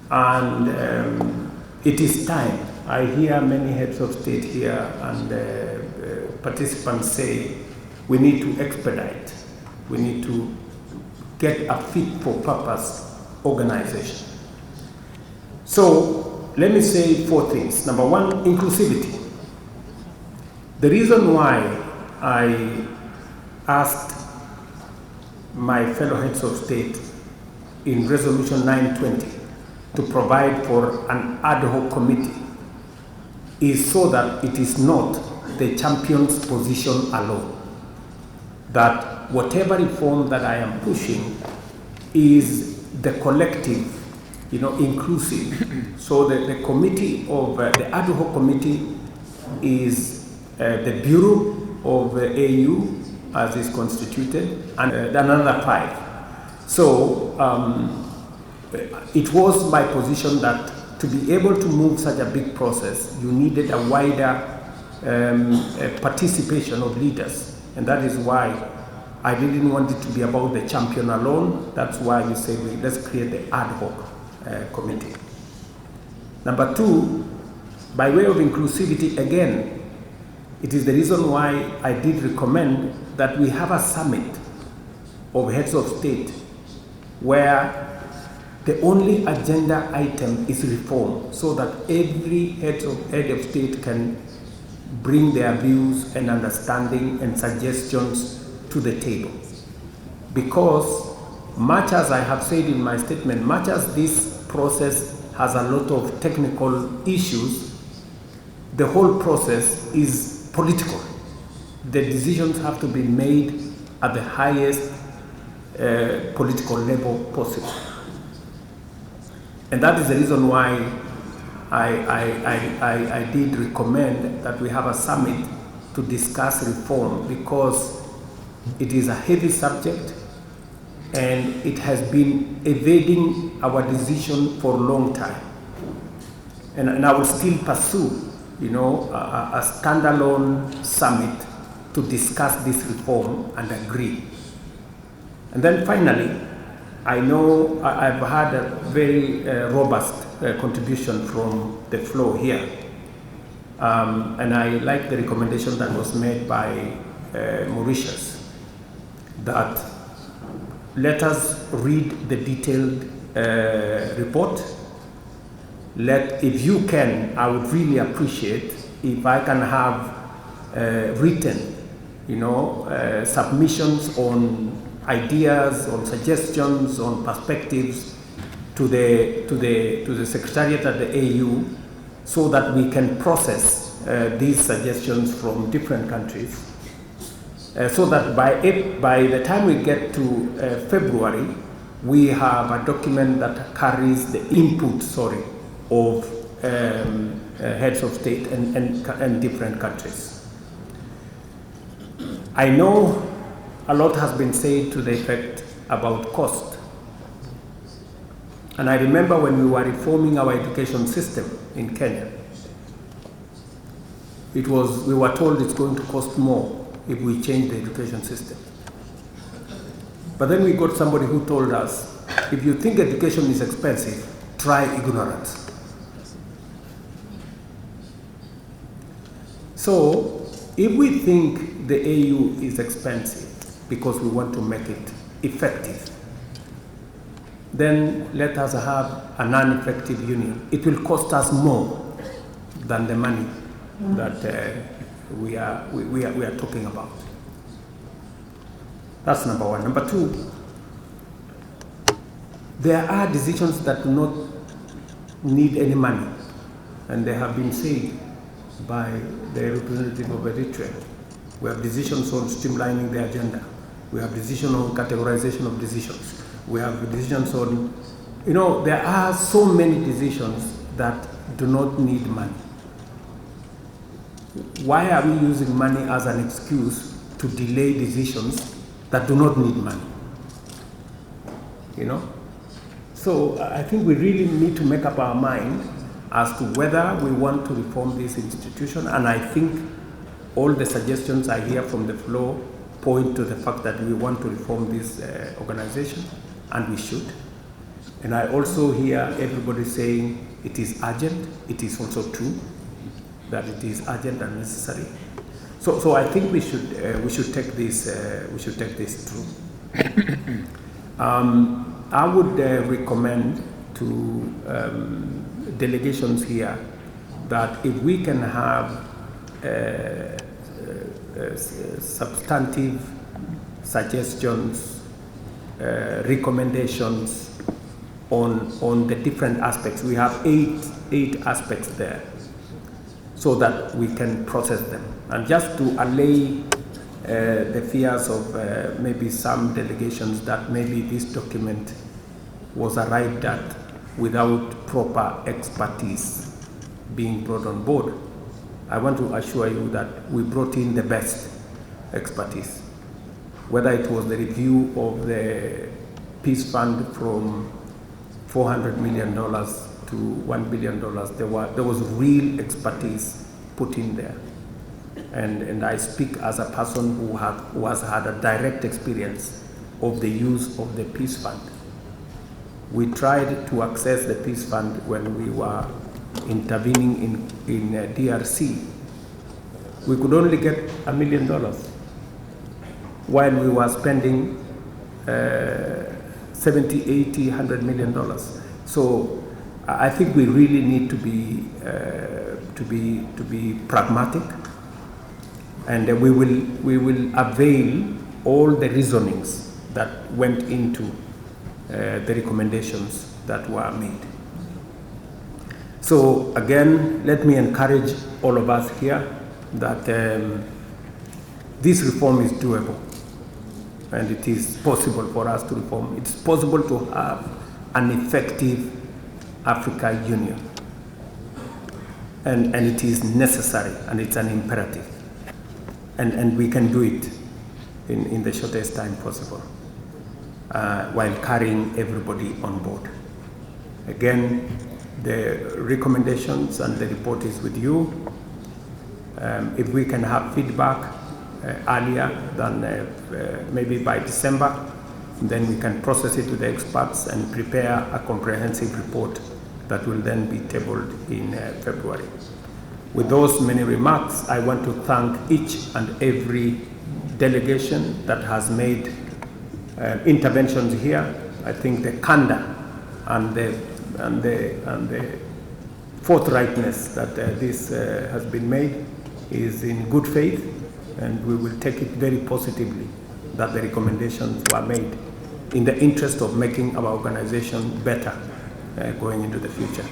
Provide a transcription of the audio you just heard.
And it is time. I hear many heads of state here and participants say we need to expedite. We need to get a fit for purpose organization. So let me say 4 things. Number 1, inclusivity. The reason why I asked my fellow heads of state in Resolution 920 to provide for an ad hoc committee is so that it is not the champion's position alone. That whatever reform that I am pushing is the collective, inclusive. So the committee of the ad hoc committee is the Bureau of AU as is constituted, and another 5. So it was my position that to be able to move such a big process, you needed a wider participation of leaders. And that is why I didn't want it to be about the champion alone. That's why you say, let's create the ad hoc committee. Number 2, by way of inclusivity, again, it is the reason why I did recommend that we have a summit of heads of state where the only agenda item is reform, so that every head of state can bring their views and understanding and suggestions to the table. Because much as I have said in my statement, much as this process has a lot of technical issues, the whole process is political. The decisions have to be made at the highest political level possible. And that is the reason why I did recommend that we have a summit to discuss reform, because it is a heavy subject and it has been evading our decision for a long time. And I will still pursue, a standalone summit to discuss this reform and agree. And then finally, I know I've had a very robust contribution from the floor here. And I like the recommendation that was made by Mauritius, that let us read the detailed report. If you can, I would really appreciate if I can have written, submissions on ideas, on suggestions, on perspectives to the Secretariat at the AU, so that we can process these suggestions from different countries, so that by the time we get to February, we have a document that carries the input, of heads of state and different countries. I know a lot has been said to the effect about cost. And I remember when we were reforming our education system in Kenya, we were told it's going to cost more if we change the education system. But then we got somebody who told us, if you think education is expensive, try ignorance. So if we think the AU is expensive because we want to make it effective, then let us have a non-effective union. It will cost us more than the money that we are talking about. That's number 1. Number 2, there are decisions that do not need any money, and they have been said by the representative of Eritrea. We have decisions on streamlining the agenda. We have decisions on categorization of decisions. We have decisions on, there are so many decisions that do not need money. Why are we using money as an excuse to delay decisions that do not need money? So I think we really need to make up our mind as to whether we want to reform this institution, and I think all the suggestions I hear from the floor point to the fact that we want to reform this organization, and we should. And I also hear everybody saying it is urgent. It is also true that it is urgent and necessary. So I think we should take this through. I would recommend to delegations here that if we can have substantive suggestions, recommendations on the different aspects. We have eight aspects there, so that we can process them. And just to allay the fears of maybe some delegations that maybe this document was arrived at without proper expertise being brought on board, I want to assure you that we brought in the best expertise. Whether it was the review of the peace fund from $400 million to $1 billion, there was real expertise put in there. And I speak as a person who has had a direct experience of the use of the peace fund. We tried to access the peace fund when we were intervening in DRC. We could only get $1 million while we were spending 70, 80, $100 million. So I think we really need to be pragmatic, and we will avail all the reasonings that went into the recommendations that were made. So again, let me encourage all of us here that this reform is doable, and it is possible for us to reform. It's possible to have an effective Africa Union, and it is necessary, and it's an imperative, and we can do it in the shortest time possible, while carrying everybody on board. Again, the recommendations and the report is with you. If we can have feedback earlier than maybe by December, then we can process it to the experts and prepare a comprehensive report that will then be tabled in February. With those many remarks, I want to thank each and every delegation that has made interventions here. I think the candor and the forthrightness that this has been made is in good faith, and we will take it very positively that the recommendations were made in the interest of making our organization better going into the future.